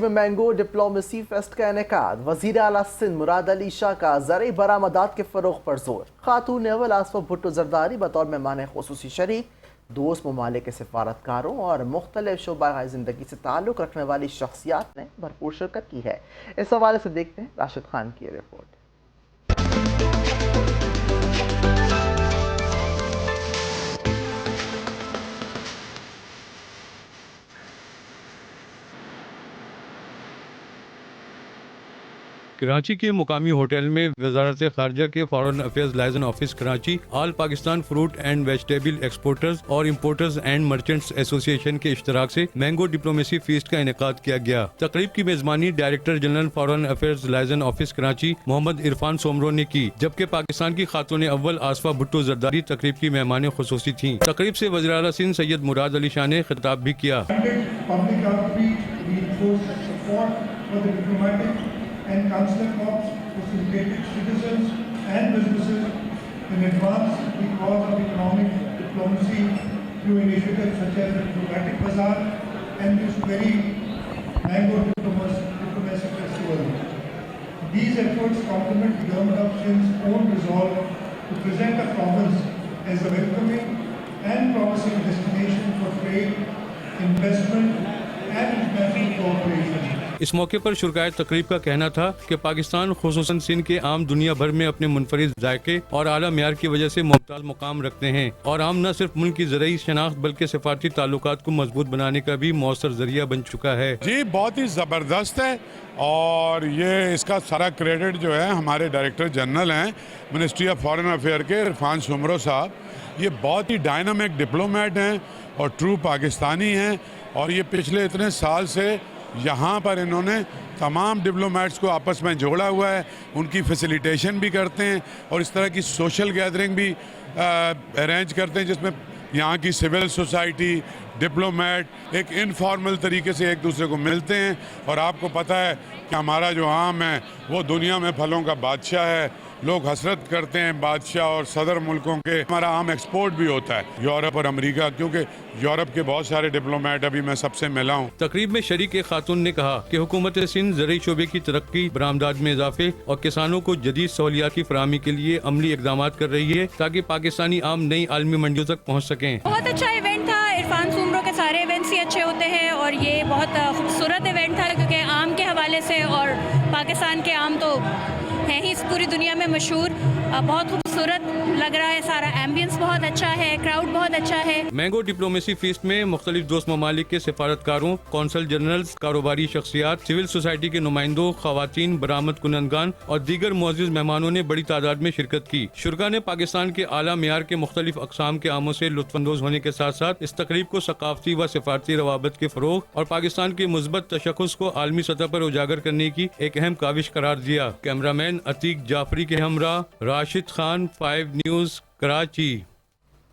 میں mango diplomacy fest کا انعقاد، وزیر اعلیٰ سندھ مراد علی شاہ کا زرعی برآمدات کے فروغ پر زور، خاتون اول آصفہ بھٹو زرداری بطور مہمان خصوصی شریک، دوست ممالک کے سفارتکاروں اور مختلف شعبۂ زندگی سے تعلق رکھنے والی شخصیات نے بھرپور شرکت کی ہے۔ اس حوالے سے دیکھتے ہیں راشد خان کی رپورٹ۔ کراچی کے مقامی ہوٹل میں وزارت خارجہ کے foreign affairs liaison office Karachi, all Pakistan fruit and vegetable exporters اور امپورٹرز اینڈ مرچنٹس ایسوسی ایشن کے اشتراک سے مینگو ڈپلومیسی فیسٹ کا انعقاد کیا گیا۔ تقریب کی میزبانی director general foreign affairs liaison office Karachi Muhammad Irfan Soomro نے کی، جبکہ پاکستان کی خاتون اول آصفہ بھٹو زرداری تقریب کی مہمان خصوصی تھیں۔ تقریب سے وزیر اعلیٰ سندھ سید مراد علی شاہ نے خطاب بھی کیا۔ and consular corps facilitated citizens and businesses in advance the cause of economic diplomacy through initiatives such as the Diplomatic Bazaar and this very Mango Diplomacy Festival. These efforts complement the Government of Sindh's own resolve to present the province as a welcoming and promising destination for trade, investment and international cooperation. اس موقع پر شرکائے تقریب کا کہنا تھا کہ پاکستان خصوصاً سندھ کے عام دنیا بھر میں اپنے منفرد ذائقے اور اعلیٰ معیار کی وجہ سے ممتاز مقام رکھتے ہیں، اور عام نہ صرف ملک کی زرعی شناخت بلکہ سفارتی تعلقات کو مضبوط بنانے کا بھی مؤثر ذریعہ بن چکا ہے۔ جی بہت ہی زبردست ہے، اور یہ اس کا سارا کریڈٹ جو ہے ہمارے ڈائریکٹر جنرل ہیں منسٹری آف فارن افیئر کے عرفان سومرو صاحب۔ یہ بہت ہی ڈائنامک ڈپلومیٹ ہیں اور ٹرو پاکستانی ہیں، اور یہ پچھلے اتنے سال سے یہاں پر انہوں نے تمام ڈپلومیٹس کو آپس میں جوڑا ہوا ہے، ان کی فیسیلیٹیشن بھی کرتے ہیں اور اس طرح کی سوشل گیدرنگ بھی ارینج کرتے ہیں، جس میں یہاں کی سول سوسائٹی، ڈپلومیٹ ایک انفارمل طریقے سے ایک دوسرے کو ملتے ہیں۔ اور آپ کو پتہ ہے کہ ہمارا جو عام ہے وہ دنیا میں پھلوں کا بادشاہ ہے، لوگ حسرت کرتے ہیں بادشاہ اور صدر ملکوں کے۔ ہمارا عام ایکسپورٹ بھی ہوتا ہے یورپ اور امریکہ، کیونکہ یورپ کے بہت سارے ڈپلومیٹ ابھی میں سب سے ملا ہوں۔ تقریب میں شریک ایک خاتون نے کہا کہ حکومت سندھ زرعی شعبے کی ترقی، برآمدات میں اضافے اور کسانوں کو جدید سہولیات کی فراہمی کے لیے عملی اقدامات کر رہی ہے تاکہ پاکستانی آم نئی عالمی منڈیوں تک پہنچ سکیں۔ بہت اچھا ایونٹ تھا، عرفان سومرو کے سارے ایونٹس ہی اچھے ہوتے ہیں، اور یہ بہت خوبصورت ایونٹ تھا کیونکہ آم کے حوالے سے، اور پاکستان کے آم تو ہیں ہی پوری دنیا میں مشہور، بہت خوبصورت لگ رہا ہے، سارا ایمبینس بہت اچھا ہے، کراؤڈ بہت اچھا ہے۔ مینگو ڈپلومیسی فیسٹ میں مختلف دوست ممالک کے سفارتکاروں، قونصل جنرلز، کاروباری شخصیات، سول سوسائٹی کے نمائندوں، خواتین، برآمد کنندگان اور دیگر معزز مہمانوں نے بڑی تعداد میں شرکت کی۔ شرکا نے پاکستان کے اعلیٰ معیار کے مختلف اقسام کے آموں سے لطف اندوز ہونے کے ساتھ ساتھ اس تقریب کو ثقافتی و سفارتی روابط کے فروغ اور پاکستان کے مثبت تشخص کو عالمی سطح پر اجاگر کرنے کی ایک اہم کاوش قرار دیا۔ کیمرہ مین عتیق جعفری کے ہمراہ راشد خان، 5 نیوز، کراچی۔